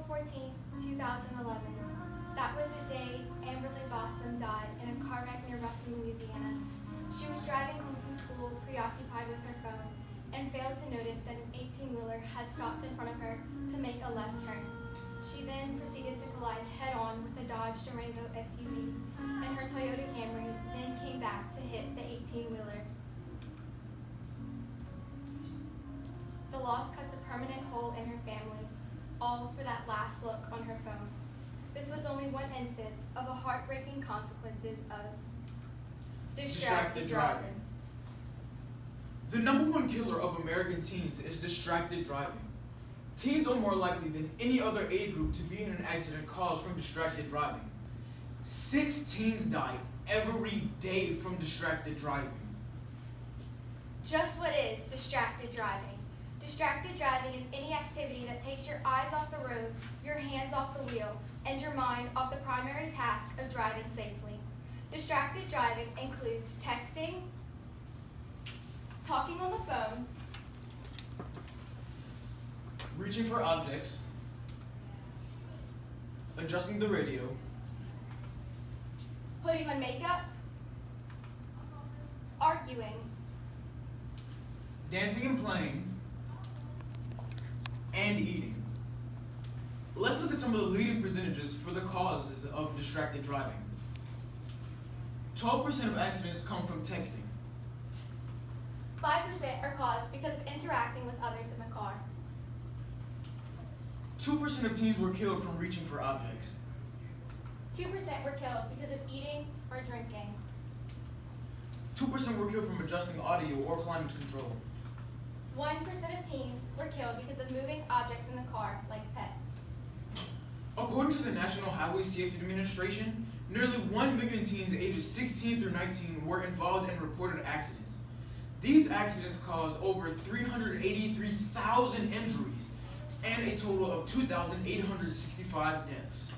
14th, 2011. That was the day Amberly Bossum died in a car wreck near Ruston, Louisiana. She was driving home from school, preoccupied with her phone, and failed to notice that an 18-wheeler had stopped in front of her to make a left turn. She then proceeded to collide head-on with a Dodge Durango SUV, and her Toyota Camry then came back to hit the 18-wheeler. The loss cuts a permanent hole in her family, all for that last look on her phone. This was only one instance of the heartbreaking consequences of distracted driving. The number one killer of American teens is distracted driving. Teens are more likely than any other age group to be in an accident caused from distracted driving. 6 teens die every day from distracted driving. Just what is distracted driving? Distracted driving is any activity that takes your eyes off the road, your hands off the wheel, and your mind off the primary task of driving safely. Distracted driving includes texting, talking on the phone, Reaching for objects, adjusting the radio, putting on makeup, arguing, dancing and playing, and eating. Let's look at some of the leading percentages for the causes of distracted driving. 12% of accidents come from texting. 5% are caused because of interacting with others in the car. 2% of teens were killed from reaching for objects. 2% were killed because of eating or drinking. 2% were killed from adjusting audio or climate control. 1% of teens were killed because of moving objects in the car, like pets. According to the National Highway Safety Administration, nearly 1 million teens ages 16 through 19 were involved in reported accidents. These accidents caused over 383,000 injuries and a total of 2,865 deaths.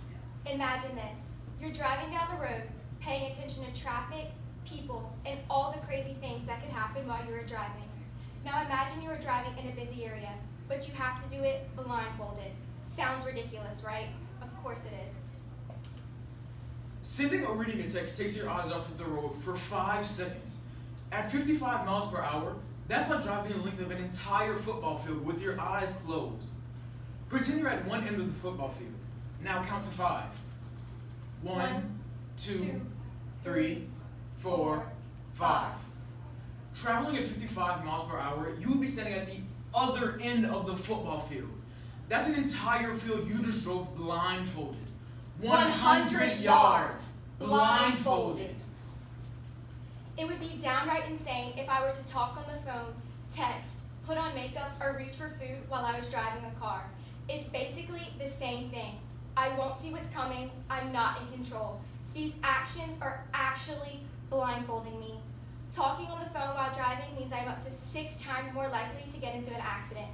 Imagine this. You're driving down the road, paying attention to traffic, people, and all the crazy things that could happen while you were driving. Now imagine you are driving in a busy area, but you have to do it blindfolded. Sounds ridiculous, right? Of course it is. Sending or reading a text takes your eyes off of the road for 5 seconds. At 55 miles per hour, that's like driving the length of an entire football field with your eyes closed. Pretend you're at one end of the football field. Now count to 5. 1, 2, 3, 4, 5. Traveling at 55 miles per hour, you would be standing at the other end of the football field. That's an entire field you just drove blindfolded. 100 yards blindfolded. It would be downright insane if I were to talk on the phone, text, put on makeup, or reach for food while I was driving a car. It's basically the same thing. I won't see what's coming. I'm not in control. These actions are actually blindfolding me. Talking on the phone while driving means I'm up to 6 times more likely to get into an accident.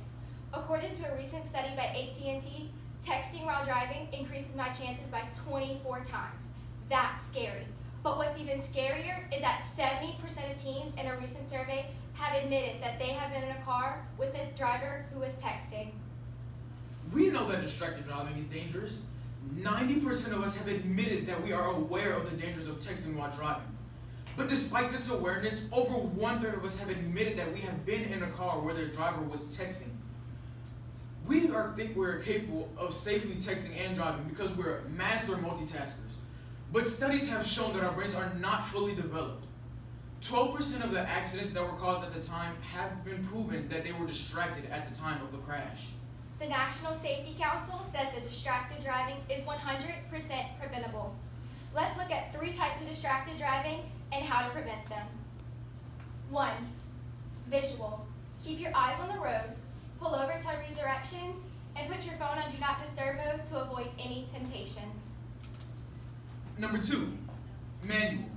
According to a recent study by AT&T, texting while driving increases my chances by 24 times. That's scary. But what's even scarier is that 70% of teens in a recent survey have admitted that they have been in a car with a driver who was texting. We know that distracted driving is dangerous. 90% of us have admitted that we are aware of the dangers of texting while driving. But despite this awareness, over 1/3 of us have admitted that we have been in a car where their driver was texting. We think we're capable of safely texting and driving because we're master multitaskers. But studies have shown that our brains are not fully developed. 12% of the accidents that were caused at the time have been proven that they were distracted at the time of the crash. The National Safety Council says that distracted driving is 100% preventable. Let's look at 3 types of distracted driving and how to prevent them. 1. Visual. Keep your eyes on the road, pull over to read directions, and put your phone on Do Not Disturb mode to avoid any temptations. Number 2, manual.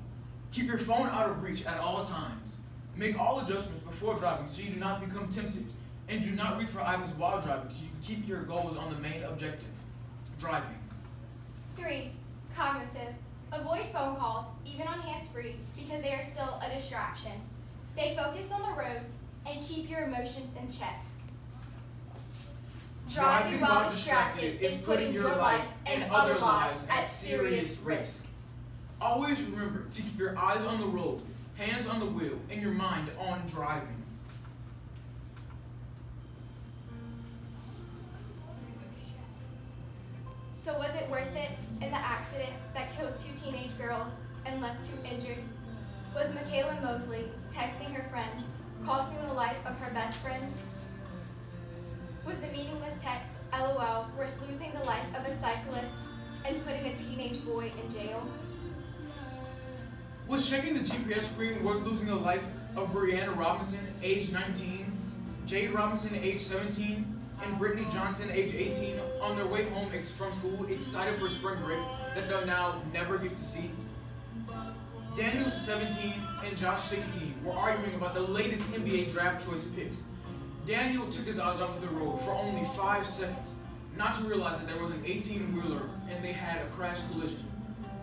Keep your phone out of reach at all times. Make all adjustments before driving so you do not become tempted. And do not reach for items while driving so you can keep your goals on the main objective, driving. 3. Cognitive. Avoid phone calls, even on hands-free, because they are still a distraction. Stay focused on the road and keep your emotions in check. Driving while distracted is putting your life and other lives at serious risk. Always remember to keep your eyes on the road, hands on the wheel, and your mind on driving. So was it worth it in the accident that killed 2 teenage girls and left 2 injured? Was Michaela Mosley texting her friend, costing the life of her best friend? Was the meaningless text, LOL, worth losing the life of a cyclist and putting a teenage boy in jail? Was checking the GPS screen worth losing the life of Brianna Robinson, age 19, Jade Robinson, age 17, and Brittany Johnson, age 18, on their way home from school, excited for spring break that they'll now never get to see? Daniel, 17, and Josh, 16, were arguing about the latest NBA draft choice picks. Daniel took his eyes off of the road for only 5 seconds, not to realize that there was an 18-wheeler and they had a crash collision.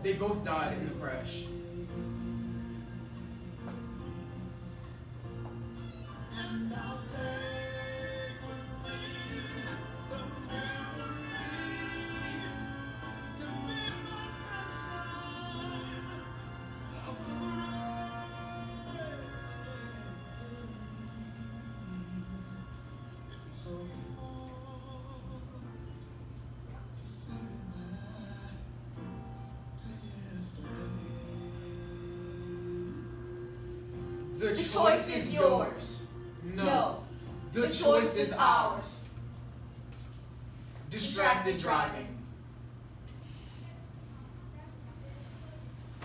They both died in the crash. The choice is yours. No. The choice is ours. Distracted driving.